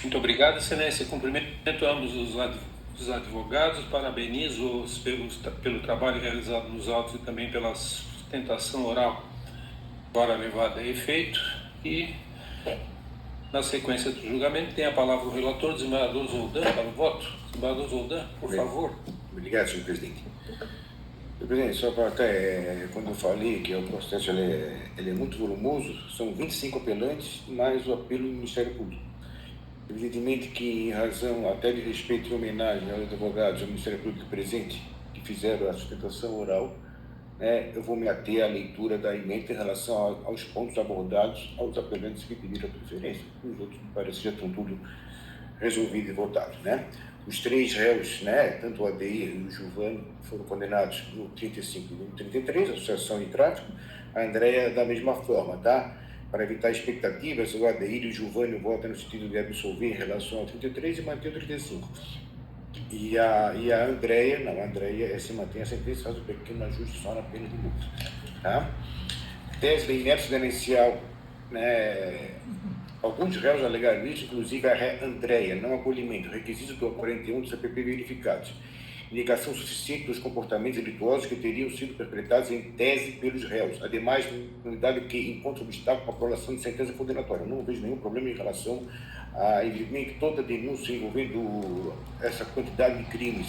Muito obrigado, Excelência. Cumprimento ambos os advogados, parabenizo pelo trabalho realizado nos autos e também pela sustentação oral agora levada a efeito. E, na sequência do julgamento, tem a palavra o relator, desembargador Zoldan, para o voto. Desembargador Zoldan, por favor. Obrigado, senhor presidente. Senhor presidente, só para até, quando eu falei que o processo ele é muito volumoso, são 25 apelantes, mais o apelo do Ministério Público. Evidentemente que, em razão até de respeito e homenagem aos advogados, ao Ministério Público presente, que fizeram a sustentação oral, eu vou me ater à leitura da emenda em relação aos pontos abordados aos apelantes que pediram a preferência. Os outros, me parece, já estão tudo resolvido e votado, Os três réus, tanto o Adeir e o Giovanni, foram condenados no 35 e no 33, associação de tráfico. A Andréia, da mesma forma, Para evitar expectativas, o Adeir e o Giovanni votam no sentido de absolver em relação ao 33 e manter o 35. E a Andréia, não, a Andréia se mantém a sentença, faz um pequeno ajuste só na pena de multa, Tese da inércia denencial, alguns réus alegaram isso, inclusive a ré Andréia, não acolhimento, requisitos do 41 do CPP verificados. Indicação suficiente dos comportamentos delituosos que teriam sido perpetrados em tese pelos réus. Ademais, unidade que encontra obstáculo para a aprovação de sentença condenatória. Não vejo nenhum problema em relação a, evidentemente, toda denúncia envolvendo essa quantidade de crimes,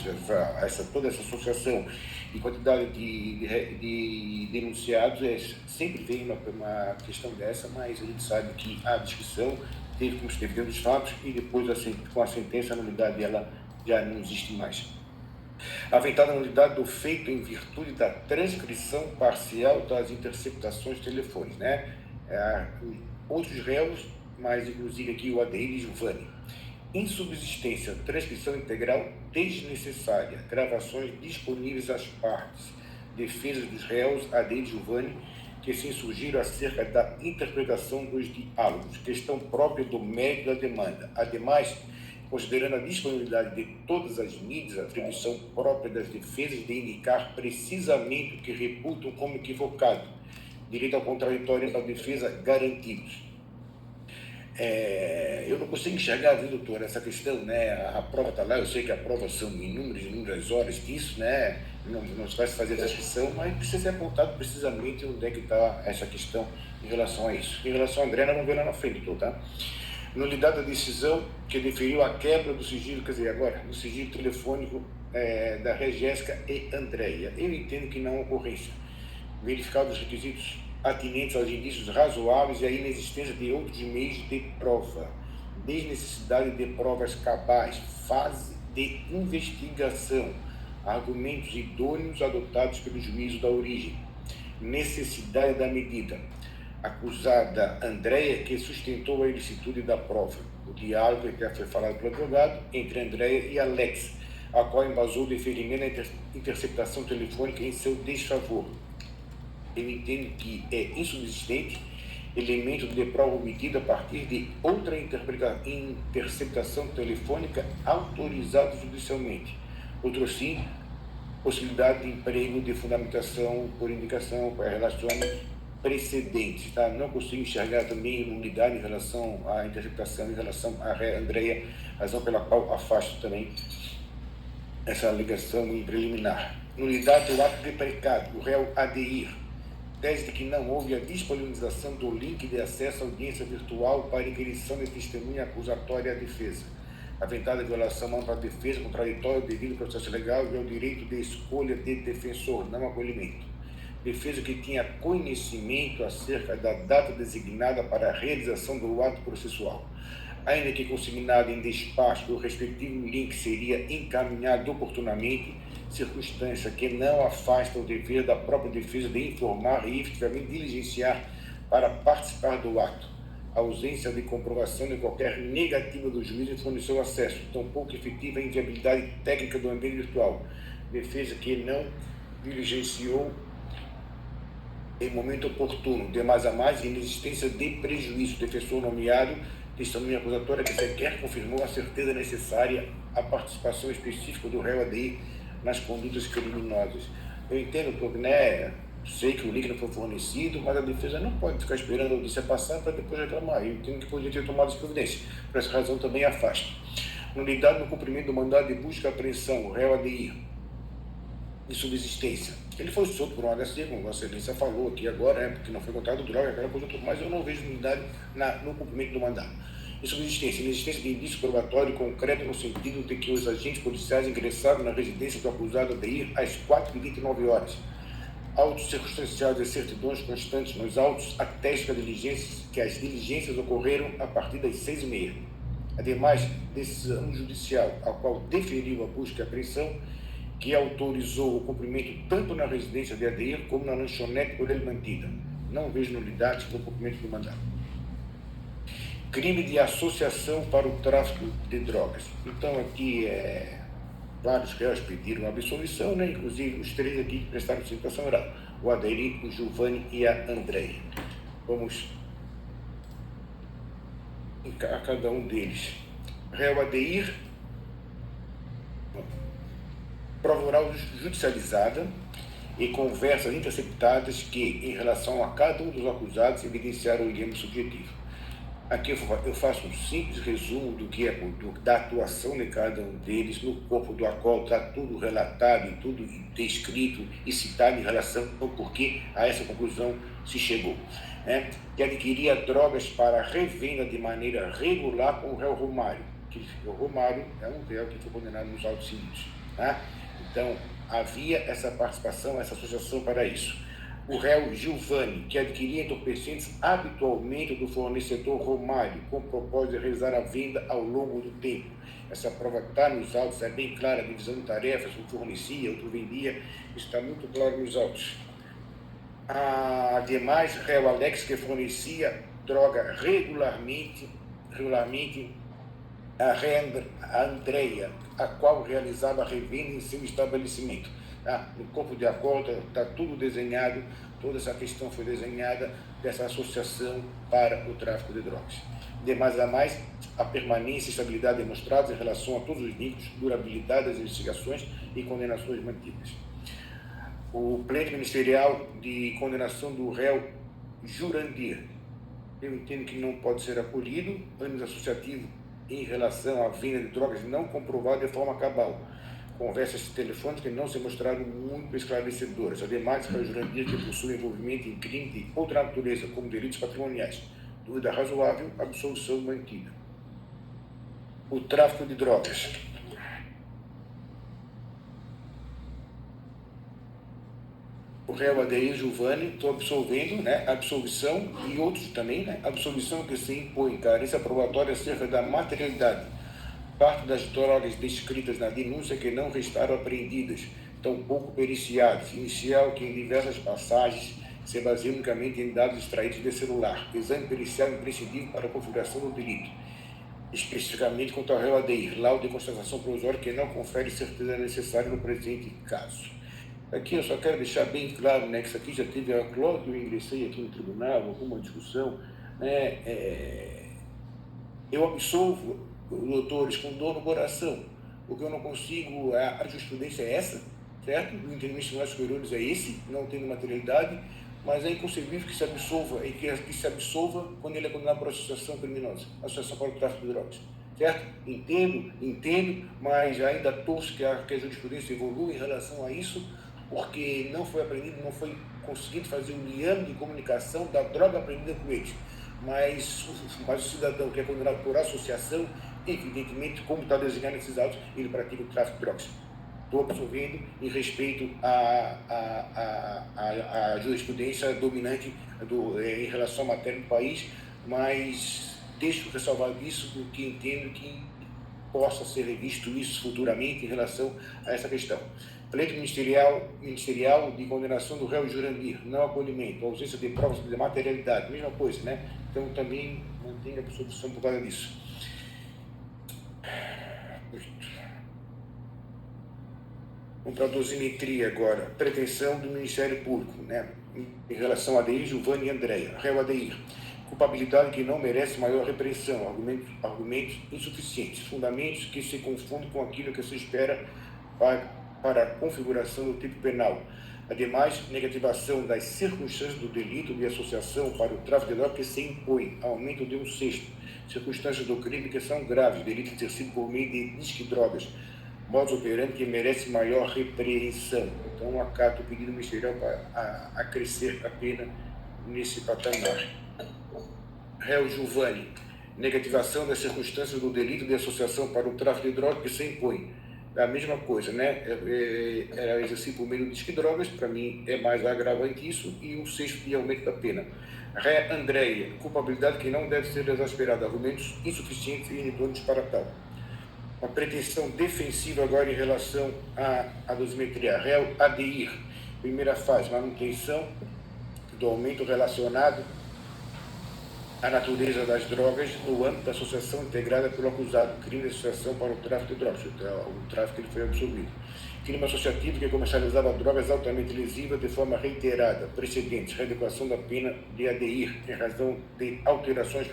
toda essa associação e quantidade de denunciados, sempre vem uma questão dessa, mas a gente sabe que a descrição teve como esteve dentro dos fatos e depois, com a sentença, a nulidade dela já não existe mais. Aventada a nulidade do feito em virtude da transcrição parcial das interceptações telefônicas, Outros réus, mas inclusive aqui o Adeir e Giovanni. Insubsistência, transcrição integral desnecessária, gravações disponíveis às partes, defesa dos réus Adeir e Giovanni, que se insurgiram acerca da interpretação dos diálogos, questão própria do mérito da demanda. Ademais, considerando a disponibilidade de todas as mídias, a atribuição própria das defesas de indicar precisamente o que reputam como equivocado, direito ao contraditório da defesa garantidos. Eu não consigo enxergar, viu, doutor, essa questão, a prova está lá, eu sei que a prova são inúmeras horas disso, não se vai fazer essa questão, mas precisa ser apontado precisamente onde é que está essa questão em relação a isso. Em relação a André, nós vamos ver lá na frente, doutor, Nulidade da decisão que deferiu a quebra do sigilo, do sigilo telefônico da Regésica e Andréia. Eu entendo que não há ocorrência. Verificado os requisitos atinentes aos indícios razoáveis e a inexistência de outros meios de prova. Desnecessidade de provas cabais. Fase de investigação. Argumentos idôneos adotados pelo juízo da origem. Necessidade da medida. Acusada Andréia, que sustentou a ilicitude da prova. O diálogo que já foi falado pelo advogado entre Andréia e Alex, a qual embasou o deferimento da interceptação telefônica em seu desfavor. Eu entendo que é insubsistente elemento de prova obtido a partir de outra interceptação telefônica autorizada judicialmente. Outro sim, possibilidade de emprego de fundamentação por indicação para relacionamento precedentes, Não consigo enxergar também nulidade em relação à interceptação, em relação à Andréia, razão pela qual afasto também essa alegação em preliminar. Nulidade do ato de precado, do réu Adeir, tese de que não houve a disponibilização do link de acesso à audiência virtual para inquirição de testemunha acusatória à defesa. Aventada a violação ampla à defesa, contraditório ao devido processo legal e ao direito de escolha de defensor, não acolhimento. Defesa que tinha conhecimento acerca da data designada para a realização do ato processual, ainda que consignado em despacho do respectivo link seria encaminhado oportunamente, circunstância que não afasta o dever da própria defesa de informar e efetivamente diligenciar para participar do ato. A ausência de comprovação de qualquer negativa do juiz em fornecer o acesso, tampouco efetiva a inviabilidade técnica do ambiente virtual. Defesa que não diligenciou em momento oportuno, de mais a mais, inexistência de prejuízo. Defensor nomeado, testemunha acusatória que sequer confirmou a certeza necessária à participação específica do réu Adeir nas condutas criminosas. Eu entendo, sei que o link não foi fornecido, mas a defesa não pode ficar esperando a audiência passar para depois reclamar. Eu entendo que poderia ter tomado as providências. Por essa razão, também afasto. Nulidade no cumprimento do mandado de busca e apreensão, o réu ADI, de subsistência. Ele foi solto por um HC, como Vossa Excelência falou aqui agora, porque não foi encontrado droga, aquela coisa toda, mas eu não vejo nulidade no cumprimento do mandado. Em subsistência, inexistência de indício probatório concreto no sentido de que os agentes policiais ingressaram na residência do acusado ADI às 4h29. Autos circunstanciados e certidões constantes nos autos atestam que as diligências ocorreram a partir das 6h30. Ademais, decisão judicial, a qual deferiu a busca e apreensão, que autorizou o cumprimento tanto na residência de ADI como na lanchonete por ele mantida. Não vejo nulidade no cumprimento do mandado. Crime de associação para o tráfico de drogas. Então, aqui, vários réus pediram absolvição, né? Inclusive os 3 aqui que prestaram citação oral. O Adair, o Giovanni e a Andréia. Vamos a cada um deles. Réu Adair, prova oral judicializada e conversas interceptadas que, em relação a cada um dos acusados, evidenciaram o ilhame subjetivo. Aqui eu faço um simples resumo do que da atuação de cada um deles no corpo do acórdão, está tudo relatado e tudo descrito e citado em relação ao porquê a essa conclusão se chegou. Que adquiria drogas para revenda de maneira regular com o réu Romário, que o Romário é um réu que foi condenado nos autos seguintes. Tá? Então, havia essa participação, essa associação para isso. O réu Giovanni, que adquiria entorpecentes habitualmente do fornecedor Romário, com o propósito de realizar a venda ao longo do tempo. Essa prova está nos autos, é bem clara, a divisão de tarefas, um fornecia, outro vendia, está muito claro nos autos. Ademais, réu Alex, que fornecia droga regularmente a Andréia, a qual realizava a revenda em seu estabelecimento. No corpo de acordo está tudo desenhado, toda essa questão foi desenhada dessa associação para o tráfico de drogas. Demais a mais, a permanência e estabilidade demonstradas em relação a todos os níveis, durabilidade das investigações e condenações mantidas. O pleito ministerial de condenação do réu Jurandir, eu entendo que não pode ser acolhido, ânimo associativo em relação à venda de drogas não comprovado de forma cabal. Conversas telefônicas que não se mostraram muito esclarecedoras. Ademais, o Jurandir que possui envolvimento em crime de outra natureza, como delitos patrimoniais. Dúvida razoável, absolução mantida. O tráfico de drogas. O réu Adair Giovanni, estou absolvendo, absolvição, e outros também, absolvição que se impõe carência probatória acerca da materialidade. Parte das drogas descritas na denúncia que não restaram apreendidas, tampouco periciadas, inicial que em diversas passagens se baseia unicamente em dados extraídos de celular, exame pericial imprescindível para a configuração do delito. Especificamente quanto ao réu Adair, laudo de constatação provisória que não confere certeza necessária no presente caso. Aqui eu só quero deixar bem claro, que isso aqui já teve, logo que eu ingressei aqui no tribunal, alguma discussão, eu absolvo os doutores com dor no coração, porque eu não consigo, a jurisprudência é essa, certo? O entendimento dos tribunais superiores é esse, não tendo materialidade, mas é inconcebível que se absolva, e que se absolva quando ele é condenado por associação criminosa, associação para o tráfico de drogas, certo? Entendo, mas ainda torço que a jurisprudência evolua em relação a isso, porque não foi aprendido, não foi conseguido fazer um liame de comunicação da droga apreendida com eles. Mas o cidadão que é condenado por associação, evidentemente, como está designado nesses autos, ele pratica o tráfico de drogas. Estou absolvendo em respeito à jurisprudência dominante em relação à matéria do país, mas deixo ressalvar isso porque entendo que possa ser revisto isso futuramente em relação a essa questão. Pleito ministerial de condenação do réu Jurandir, não acolhimento, ausência de provas de materialidade, mesma coisa, Então também mantenho a absolvição por causa disso. Vamos para a dosimetria agora. Pretensão do Ministério Público, em relação a Adair, Giovanni e Andréia. Réu Adair, culpabilidade que não merece maior repreensão, argumentos insuficientes, fundamentos que se confundem com aquilo que se espera para a configuração do tipo penal. Ademais, negativação das circunstâncias do delito de associação para o tráfico de drogas que se impõe, aumento de 1/6. Circunstâncias do crime que são graves, delito exercido por meio de disque drogas, modus operandi que merece maior repreensão. Então, acato o pedido ministerial para acrescer a pena nesse patamar. Réu Giovanni, negativação das circunstâncias do delito de associação para o tráfico de drogas que se impõe. A mesma coisa, né? Era exercido por meio de disque drogas, para mim é mais agravante isso, e 1/6 de aumento da pena. Ré Andréia, culpabilidade que não deve ser exasperada, argumentos insuficientes e idôneos para tal. Uma pretensão defensiva agora em relação à dosimetria. Réu Adeir, primeira fase, manutenção do aumento relacionado à natureza das drogas no âmbito da associação integrada pelo acusado, crime de associação para o tráfico de drogas, o tráfico ele foi absolvido. Crime associativo que comercializava drogas altamente lesivas de forma reiterada, precedentes, readequação da pena de Adeir em razão de alterações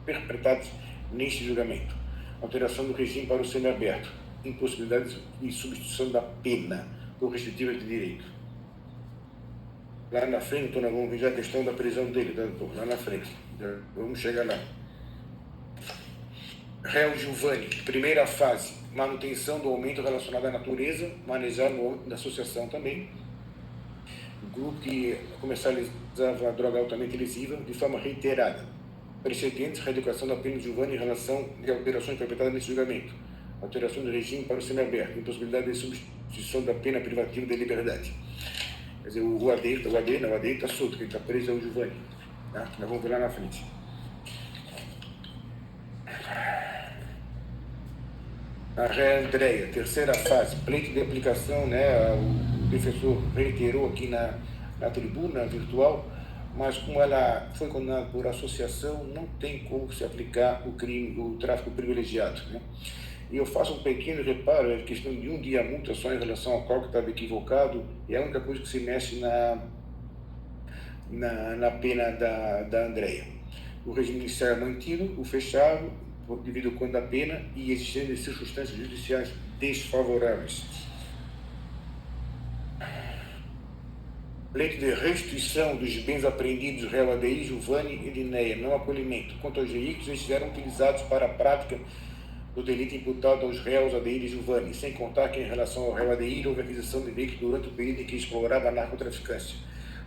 perpetradas neste julgamento. Alteração do regime para o semiaberto, impossibilidade de substituição da pena por restritivas de direito. Lá na frente, então, nós vamos ver já a questão da prisão dele, lá na frente. Vamos chegar lá. Réu Giovanni, primeira fase, manutenção do aumento relacionado à natureza, manejar no âmbito da associação também. O grupo que comercializava a droga altamente lesiva de forma reiterada. Precedentes, reeducação da pena de Giovanni em relação de alterações perpetradas nesse julgamento. Alteração do regime para o semiaberto, impossibilidade de substituição da pena privativa de liberdade. Quer dizer, o Adeir está solto, quem está preso é o Giovanni. Tá? Nós vamos ver lá na frente. A Ré Andréia, terceira fase, pleito de aplicação, né? O defensor reiterou aqui na tribuna virtual, mas como ela foi condenada por associação, não tem como se aplicar o crime, o tráfico privilegiado, né? E eu faço um pequeno reparo, é questão de 1 dia multa só em relação ao qual que estava equivocado, e é a única coisa que se mexe na pena da Andréia. O regime inicial é mantido, o fechado, devido ao quanto da pena e existência de circunstâncias judiciais desfavoráveis. Pleito de restituição dos bens apreendidos, réu Adeir, Giovanni e Dineia, não acolhimento. Quanto aos veículos, eles estiveram utilizados para a prática do delito imputado aos réus Adeir e Giovanni, sem contar que em relação ao réu Adeir houve aquisição de veículos durante o período em que explorava a narcotraficância.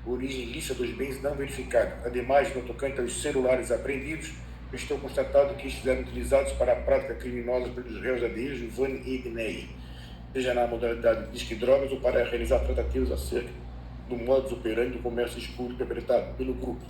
Origem ilícita dos bens não verificada. Ademais, no tocante aos celulares apreendidos, estou constatado que estiveram utilizados para a prática criminosa pelos réus Adeir, Giovanni e Dineia, seja na modalidade de disque drogas ou para realizar tratativas acerca do modus operandi do comércio escuro perpetrado pelo grupo.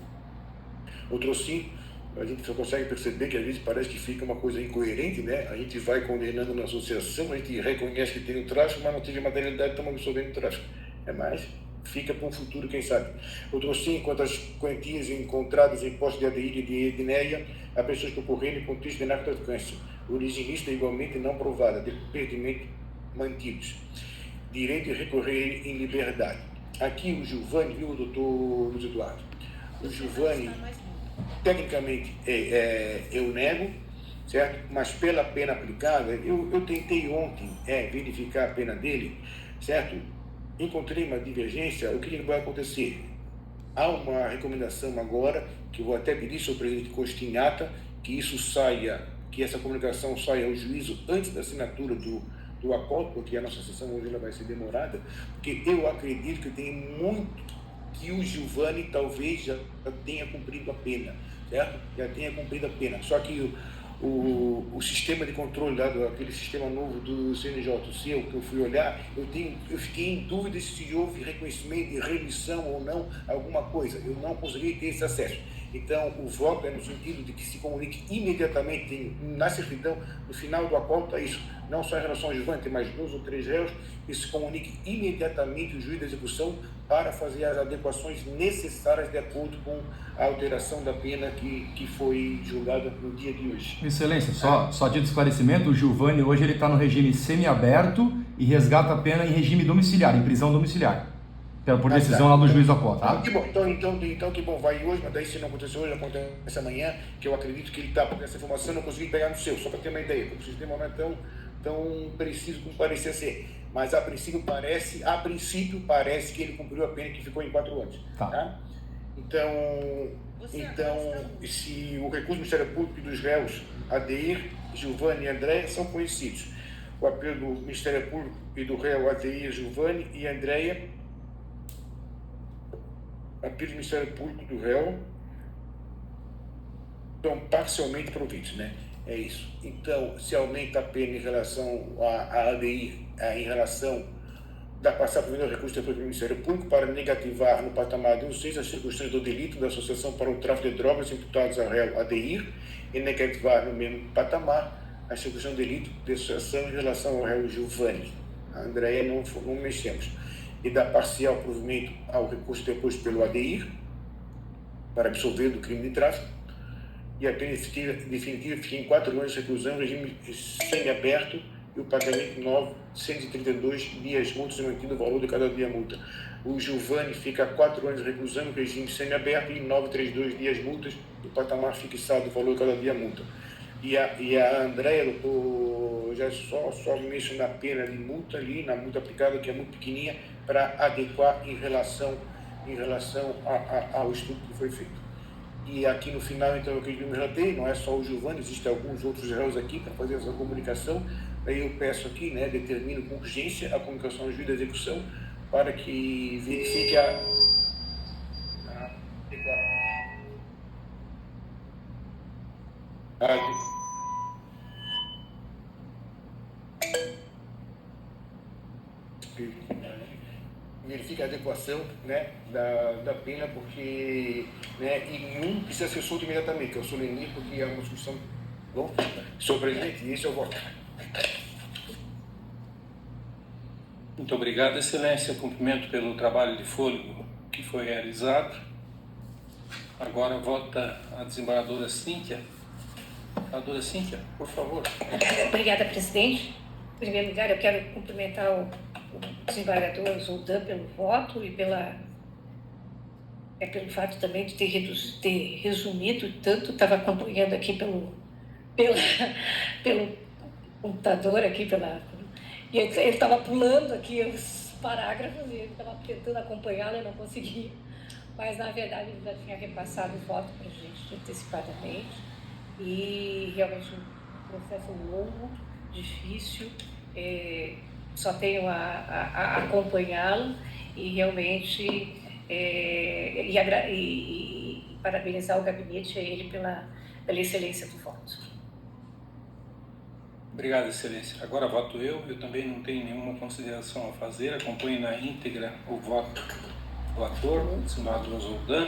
Outro sim, a gente só consegue perceber que às vezes parece que fica uma coisa incoerente, né? A gente vai condenando na associação, a gente reconhece que tem o tráfico, mas não teve materialidade, estamos absorvendo o tráfico. É mais, fica para um futuro, quem sabe. Outro sim, quanto às quantias encontradas em posse de Adeir e de Dineia, há pessoas que ocorreram em contexto de narcotraficância, origem ilícita igualmente não provada, de perdimento mantidos. Direito de recorrer em liberdade. Aqui o Giovanni, viu, doutor Luiz Eduardo? O Giovanni, tecnicamente, eu nego, certo? Mas pela pena aplicada, eu tentei ontem verificar a pena dele, certo? Encontrei uma divergência. O que vai acontecer? Há uma recomendação agora, que eu vou até pedir ao presidente Costinhata, que isso saia, que essa comunicação saia ao juízo antes da assinatura do acordo, porque a nossa sessão hoje ela vai ser demorada, porque eu acredito que tem muito que o Giovanni talvez já tenha cumprido a pena, certo? Já tenha cumprido a pena. Só que o sistema de controle lá, aquele sistema novo do CNJ, o seu, que eu fui olhar, eu fiquei em dúvida se houve reconhecimento de remissão ou não, alguma coisa. Eu não consegui ter esse acesso. Então, o voto é no sentido de que se comunique imediatamente, na certidão, no final do acordo, está isso, não só em relação ao Giovanni, tem mais 2 ou 3 réus, que se comunique imediatamente o juiz da execução para fazer as adequações necessárias de acordo com a alteração da pena que foi julgada no dia de hoje. Excelência, só de esclarecimento, o Giovanni hoje ele está no regime semiaberto e resgata a pena em regime domiciliar, em prisão domiciliar. Por decisão lá do juiz da quota, tá? Que bom, então que bom, vai hoje, mas daí se não acontecer hoje, acontece amanhã, que eu acredito que ele está, porque essa informação eu não consegui pegar no seu, só para ter uma ideia, porque o sistema não é tão preciso como parecia ser. Mas a princípio parece que ele cumpriu a pena que ficou em 4 anos. Tá? Então, se o recurso do Ministério Público e dos réus Adeir, Giovanni e Andréia são conhecidos, o apelo do Ministério Público e do réu Adeir, Giovanni e Andréia, apelo do Ministério Público do réu são parcialmente providos, né? É isso. Então, se aumenta a pena em relação a Adeir, em relação da passar por recurso do Ministério Público para negativar no patamar de 1/6 as circunstâncias do delito da associação para o tráfico de drogas imputados ao réu Adeir e negativar no mesmo patamar a circunstância do delito de associação em relação ao réu Giovanni. A Andréia não mexemos. E dá parcial provimento ao recurso depois pelo Adeir para absolver do crime de tráfico e a pena definitiva fica em 4 anos de reclusão, regime semiaberto e o pagamento novo, 132 dias multas e mantido o valor de cada dia multa. O Giovanni fica 4 anos de reclusão, regime semiaberto e 932 dias multas e o patamar fixado o valor de cada dia multa. E a Andréia, doutor, já só mexe na pena de multa ali, na multa aplicada, que é muito pequenininha, para adequar em relação ao estudo que foi feito. E aqui no final, então, o que eu me relatei, não é só o Giovanni, existem alguns outros réus aqui para fazer essa comunicação. Aí eu peço aqui, né, determino com urgência a comunicação ao juiz da execução para que verifique verifica a adequação, né, da pena, porque, né, e um precisa ser solto imediatamente, que é o Solenir, porque é uma discussão. Bom, senhor presidente, esse é o voto. Muito obrigado, Excelência. Cumprimento pelo trabalho de fôlego que foi realizado. Agora vota a desembargadora Cíntia. Desembargadora Cíntia, por favor. Obrigada, presidente. Em primeiro lugar, eu quero cumprimentar o desembargador Zoldan pelo voto e pelo fato também de ter resumido tanto. Estava acompanhando aqui pelo computador, aqui e ele estava pulando aqui os parágrafos e eu estava tentando acompanhá-lo e não conseguia. Mas, na verdade, ele já tinha repassado o voto para a gente antecipadamente. E, realmente, um processo longo, difícil. Só tenho a acompanhá-lo e, realmente, e parabenizar o gabinete e ele pela excelência do voto. Obrigado, Excelência. Agora voto eu. Eu também não tenho nenhuma consideração a fazer. Acompanho na íntegra o voto do ator, o desembargador Zoldan.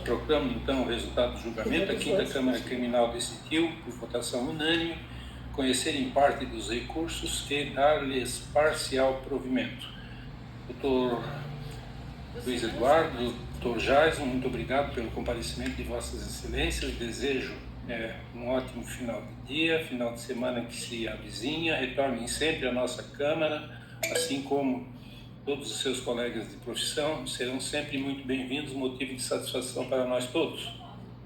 Proclamo, então, o resultado do julgamento. A Quinta Câmara Criminal decidiu, por votação unânime, conhecer em parte dos recursos e dar-lhes parcial provimento. Doutor Luiz Eduardo, doutor Jason, muito obrigado pelo comparecimento de Vossas Excelências. Desejo um ótimo final de dia, final de semana que se avizinha. Retornem sempre à nossa Câmara, assim como todos os seus colegas de profissão. Serão sempre muito bem-vindos, motivo de satisfação para nós todos.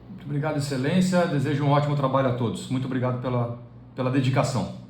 Muito obrigado, Excelência. Desejo um ótimo trabalho a todos. Muito obrigado pela dedicação.